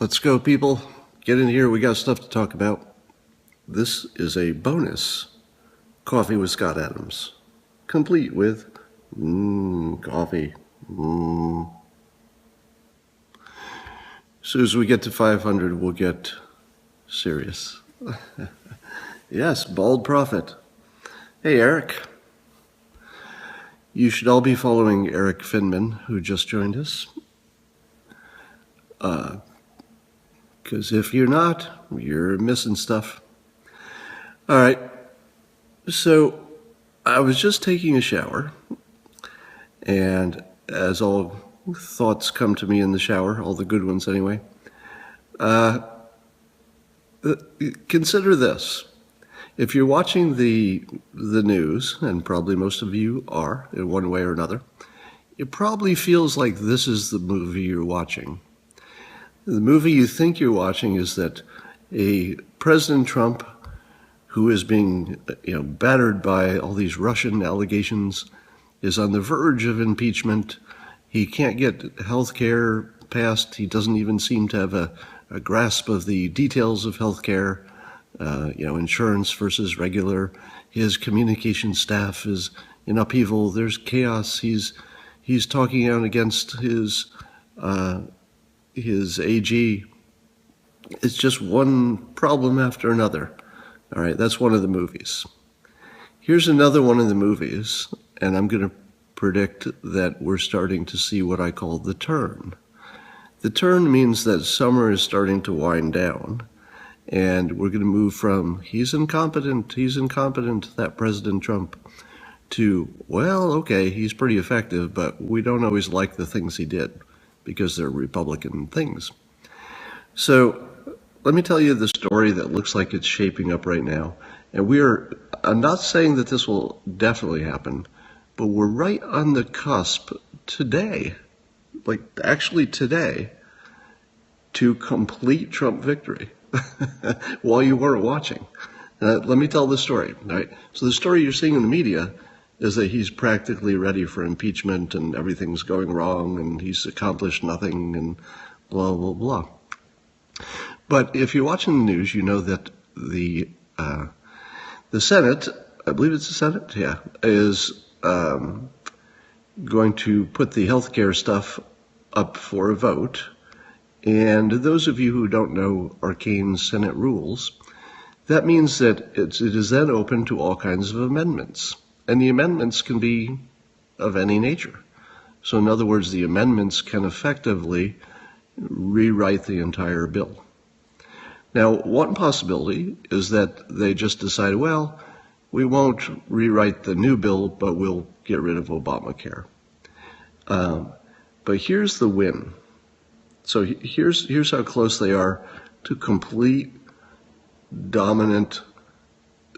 Let's go, people. Get in here. We got stuff to talk about. This is a bonus Coffee with Scott Adams, complete with coffee. As soon as we get to 500, we'll get serious. Yes, Bald Prophet. Hey, Eric. You should all be following Eric Finman, who just joined us. Because if you're not, you're missing stuff. All right. So I was just taking a shower, and as all thoughts come to me in the shower, all the good ones anyway, consider this. If you're watching the news, and probably most of you are in one way or another, it probably feels like this is the movie you're watching. The movie you think you're watching is that a President Trump who is being battered by all these Russian allegations is on the verge of impeachment. He can't get health care passed. He doesn't even seem to have a grasp of the details of health care, insurance versus regular. His communication staff is in upheaval. There's chaos. He's talking out against his AG. It's just one problem after another. All right, that's one of the movies. Here's another one of the movies, and I'm going to predict that we're starting to see what I call the turn. The turn means that summer is starting to wind down, and we're going to move from he's incompetent, that President Trump, to, well, okay, he's pretty effective, but we don't always like the things he did because they're Republican things. So let me tell you the story that looks like it's shaping up right now. And I'm not saying that this will definitely happen, but we're right on the cusp today, like actually today, to complete Trump victory while you weren't watching. Let me tell the story. All right? So the story you're seeing in the media is that he's practically ready for impeachment and everything's going wrong and he's accomplished nothing and blah, blah, blah. But if you're watching the news, you know that the Senate, I believe it's the Senate, is going to put the healthcare stuff up for a vote. And those of you who don't know arcane Senate rules, that means that it is then open to all kinds of amendments. And the amendments can be of any nature. So in other words, the amendments can effectively rewrite the entire bill. Now, one possibility is that they just decide, well, we won't rewrite the new bill, but we'll get rid of Obamacare. But here's the win. So here's how close they are to complete dominant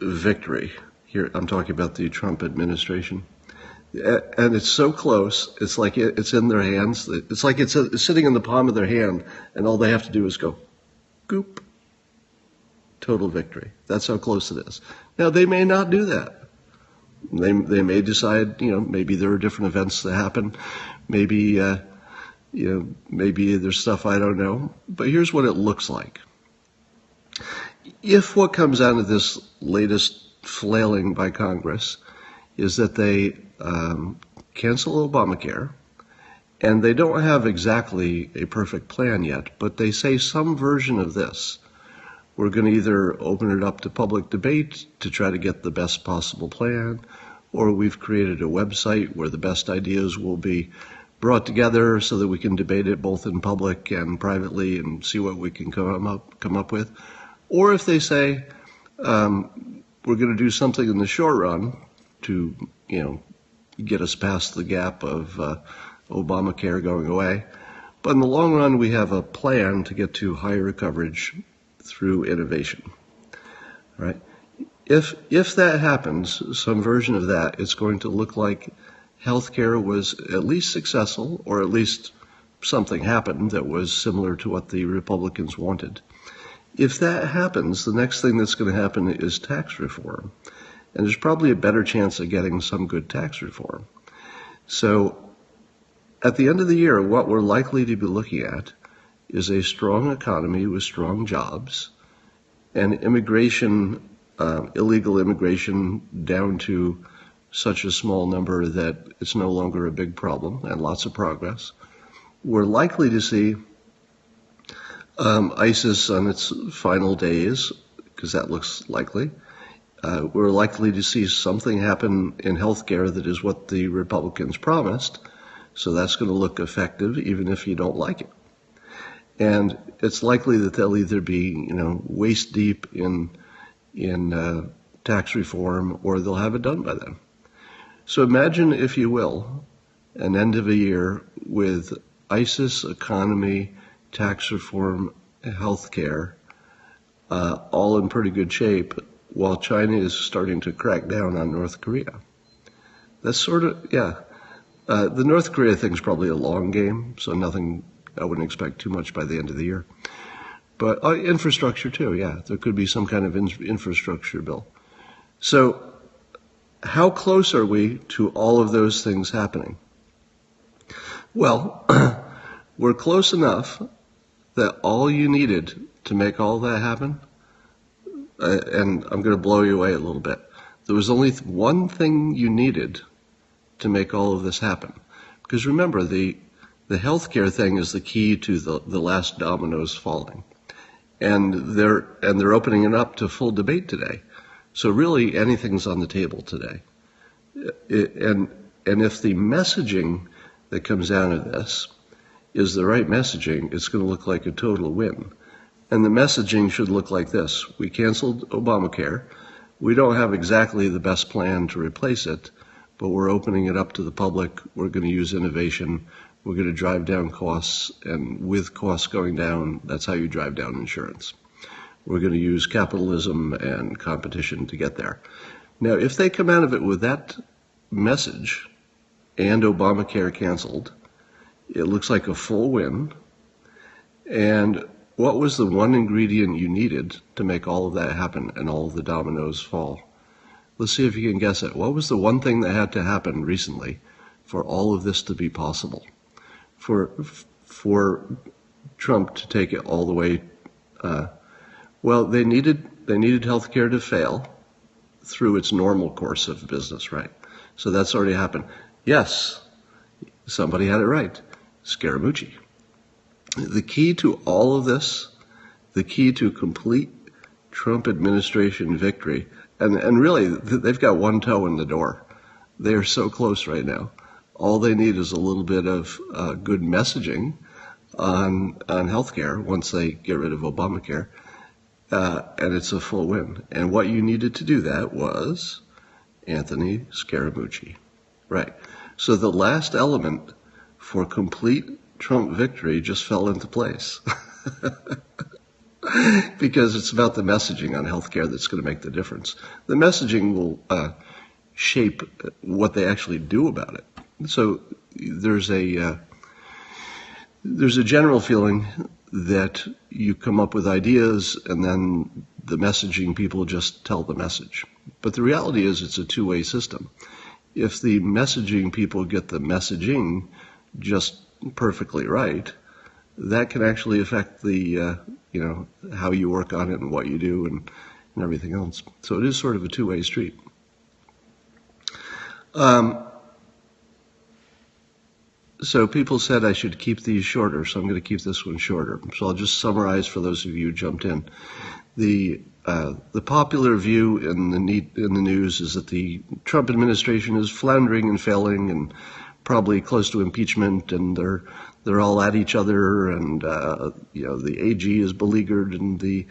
victory. Here, I'm talking about the Trump administration. And it's so close, it's like it's in their hands. It's like it's sitting in the palm of their hand, and all they have to do is go, goop. Total victory. That's how close it is. Now, they may not do that. They may decide, maybe there are different events that happen. Maybe, maybe there's stuff I don't know. But here's what it looks like. If what comes out of this latest flailing by Congress is that they cancel Obamacare, and they don't have exactly a perfect plan yet, but they say some version of this. We're going to either open it up to public debate to try to get the best possible plan, or we've created a website where the best ideas will be brought together so that we can debate it both in public and privately and see what we can come up with. Or if they say, we're going to do something in the short run to, get us past the gap of Obamacare going away. But in the long run, we have a plan to get to higher coverage through innovation. All right? If that happens, some version of that, it's going to look like healthcare was at least successful, or at least something happened that was similar to what the Republicans wanted. If that happens, the next thing that's going to happen is tax reform. And there's probably a better chance of getting some good tax reform. So at the end of the year, what we're likely to be looking at is a strong economy with strong jobs and immigration, illegal immigration down to such a small number that it's no longer a big problem and lots of progress. We're likely to see ISIS on its final days, because that looks likely. We're likely to see something happen in healthcare that is what the Republicans promised, so that's going to look effective even if you don't like it. And it's likely that they'll either be, waist deep in tax reform, or they'll have it done by then. So imagine, if you will, an end of a year with ISIS, economy, tax reform, healthcare, all in pretty good shape, while China is starting to crack down on North Korea. That's sort of, the North Korea thing's probably a long game, so I wouldn't expect too much by the end of the year. But infrastructure too, there could be some kind of infrastructure bill. So how close are we to all of those things happening? Well, we're close enough that all you needed to make all that happen, and I'm going to blow you away a little bit, there was only one thing you needed to make all of this happen. Because remember, the healthcare thing is the key to the last dominoes falling. And they're opening it up to full debate today. So really anything's on the table today. And if the messaging that comes out of this is the right messaging, it's going to look like a total win. And the messaging should look like this. We canceled Obamacare. We don't have exactly the best plan to replace it, but we're opening it up to the public. We're going to use innovation. We're going to drive down costs, and with costs going down, that's how you drive down insurance. We're going to use capitalism and competition to get there. Now, if they come out of it with that message and Obamacare canceled, it looks like a full win. And what was the one ingredient you needed to make all of that happen and all of the dominoes fall? Let's see if you can guess it. What was the one thing that had to happen recently for all of this to be possible? For Trump to take it all the way, they needed health care to fail through its normal course of business, right? So that's already happened. Yes, somebody had it right. Scaramucci. The key to all of this, the key to complete Trump administration victory, and really they've got one toe in the door. They are so close right now. All they need is a little bit of good messaging on healthcare once they get rid of Obamacare, and it's a full win. And what you needed to do that was Anthony Scaramucci. Right. So the last element for complete Trump victory just fell into place. Because it's about the messaging on healthcare that's going to make the difference. The messaging will shape what they actually do about it. So there's a general feeling that you come up with ideas and then the messaging people just tell the message. But the reality is it's a two-way system. If the messaging people get the messaging just perfectly right, that can actually affect the how you work on it and what you do and everything else. So it is sort of a two-way street. So people said I should keep these shorter, so I'm going to keep this one shorter. So I'll just summarize for those of you who jumped in. The popular view in the news is that the Trump administration is floundering and failing and probably close to impeachment, and they're all at each other, and the AG is beleaguered, and the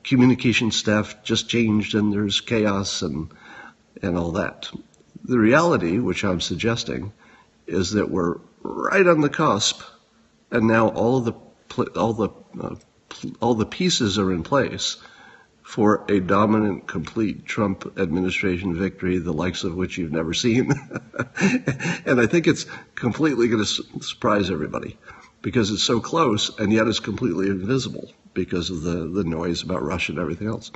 communication staff just changed, and there's chaos and all that. The reality, which I'm suggesting, is that we're right on the cusp, and now all the pieces are in place for a dominant, complete Trump administration victory, the likes of which you've never seen. And I think it's completely going to surprise everybody because it's so close, and yet it's completely invisible because of the noise about Russia and everything else.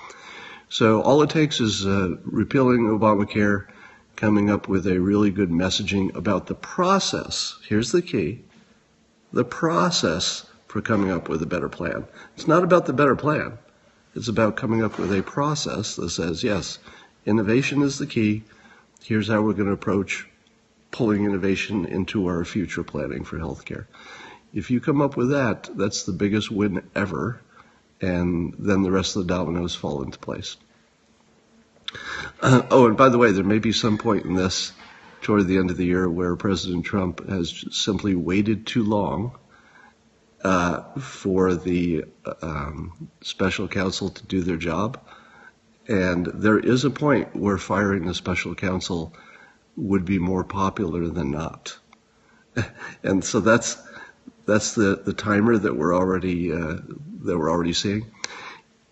So all it takes is repealing Obamacare, coming up with a really good messaging about the process. Here's the key. The process for coming up with a better plan. It's not about the better plan. It's about coming up with a process that says, yes, innovation is the key. Here's how we're going to approach pulling innovation into our future planning for healthcare. If you come up with that, that's the biggest win ever, and then the rest of the dominoes fall into place. Oh, and by the way, there may be some point in this toward the end of the year where President Trump has simply waited too long for the special counsel to do their job. And there is a point where firing the special counsel would be more popular than not. And so that's the timer that we're already seeing.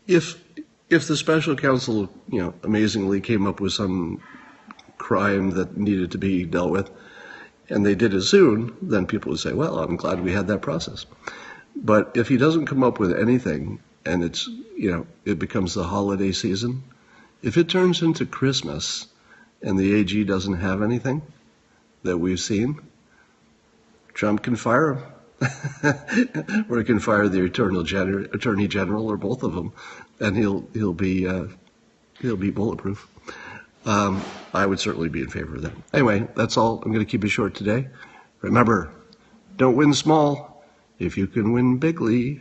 If the special counsel, amazingly came up with some crime that needed to be dealt with, and they did it soon, then people would say, well, I'm glad we had that process. But if he doesn't come up with anything, and it becomes the holiday season, if it turns into Christmas and the AG doesn't have anything that we've seen, Trump can fire him. Or he can fire the attorney general, or both of them, and he'll be bulletproof. I would certainly be in favor of that. Anyway, that's all. I'm going to keep it short today. Remember, don't win small if you can win bigly.